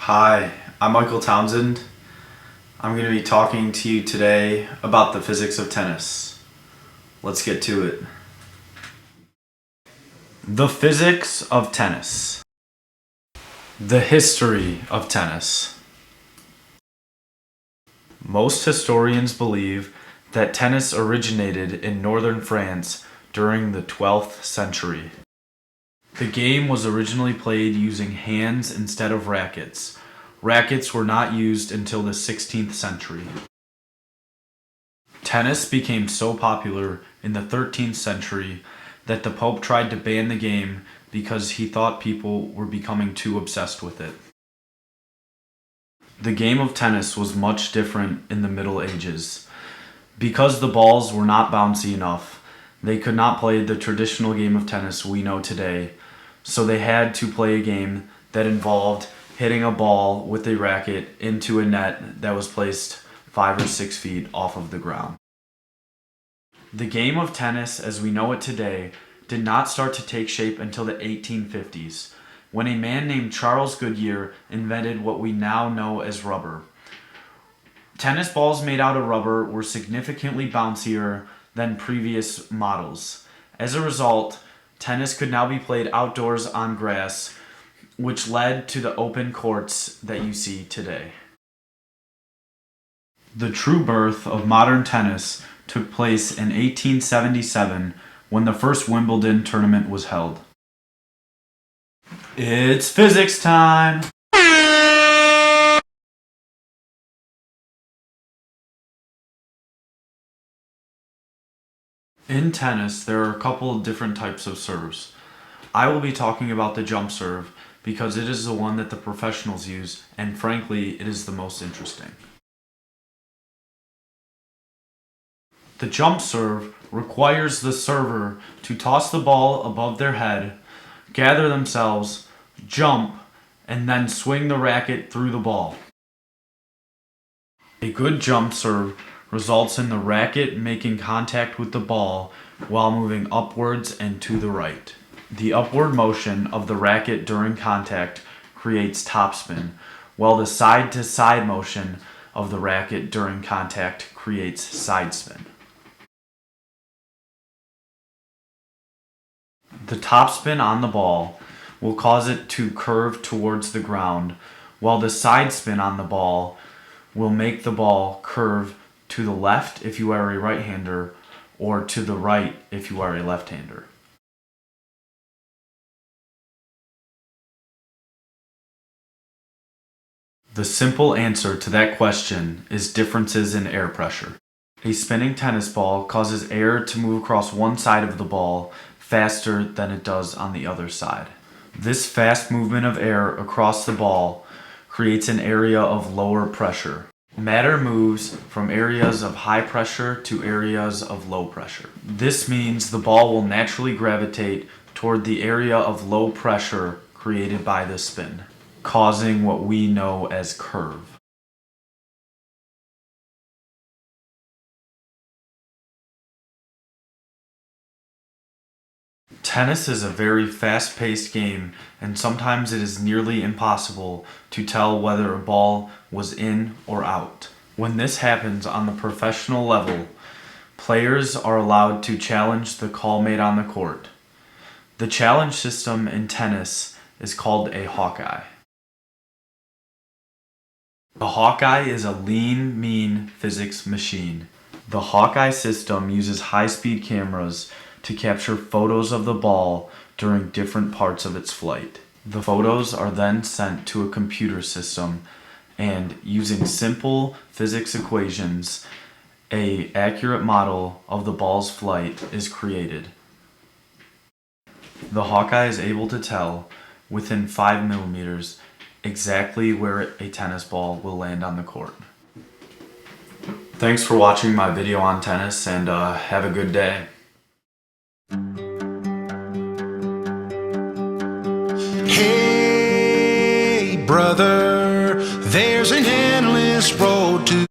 Hi, I'm Michael Townsend. I'm going to be talking to you today about the physics of tennis. Let's get to it. The physics of tennis. The history of tennis. Most historians believe that tennis originated in northern France during the 12th century. The game was originally played using hands instead of rackets. Rackets were not used until the 16th century. Tennis became so popular in the 13th century that the Pope tried to ban the game because he thought people were becoming too obsessed with it. The game of tennis was much different in the Middle Ages. Because the balls were not bouncy enough, they could not play the traditional game of tennis we know today, so they had to play a game that involved hitting a ball with a racket into a net that was placed 5 or 6 feet off of the ground. The game of tennis as we know it today did not start to take shape until the 1850s, when a man named Charles Goodyear invented what we now know as rubber. Tennis balls made out of rubber were significantly bouncier than previous models. As a result, tennis could now be played outdoors on grass, which led to the open courts that you see today. The true birth of modern tennis took place in 1877 when the first Wimbledon tournament was held. It's physics time! In tennis, there are a couple of different types of serves. I will be talking about the jump serve because it is the one that the professionals use, and frankly, it is the most interesting. The jump serve requires the server to toss the ball above their head, gather themselves, jump, and then swing the racket through the ball. A good jump serve results in the racket making contact with the ball while moving upwards and to the right. The upward motion of the racket during contact creates topspin, while the side-to-side motion of the racket during contact creates sidespin. The topspin on the ball will cause it to curve towards the ground, while the sidespin on the ball will make the ball curve to the left if you are a right-hander or to the right if you are a left-hander. The simple answer to that question is differences in air pressure. A spinning tennis ball causes air to move across one side of the ball faster than it does on the other side. This fast movement of air across the ball creates an area of lower pressure. Matter moves from areas of high pressure to areas of low pressure. This means the ball will naturally gravitate toward the area of low pressure created by the spin, causing what we know as curve. Tennis is a very fast-paced game, and sometimes it is nearly impossible to tell whether a ball was in or out. When this happens on the professional level, players are allowed to challenge the call made on the court. The challenge system in tennis is called a Hawkeye. The Hawkeye is a lean, mean physics machine. The Hawkeye system uses high-speed cameras to capture photos of the ball during different parts of its flight. The photos are then sent to a computer system, and using simple physics equations, an accurate model of the ball's flight is created. The Hawkeye is able to tell, within 5 millimeters, exactly where a tennis ball will land on the court. Thanks for watching my video on tennis, and have a good day. Hey brother, there's an endless road to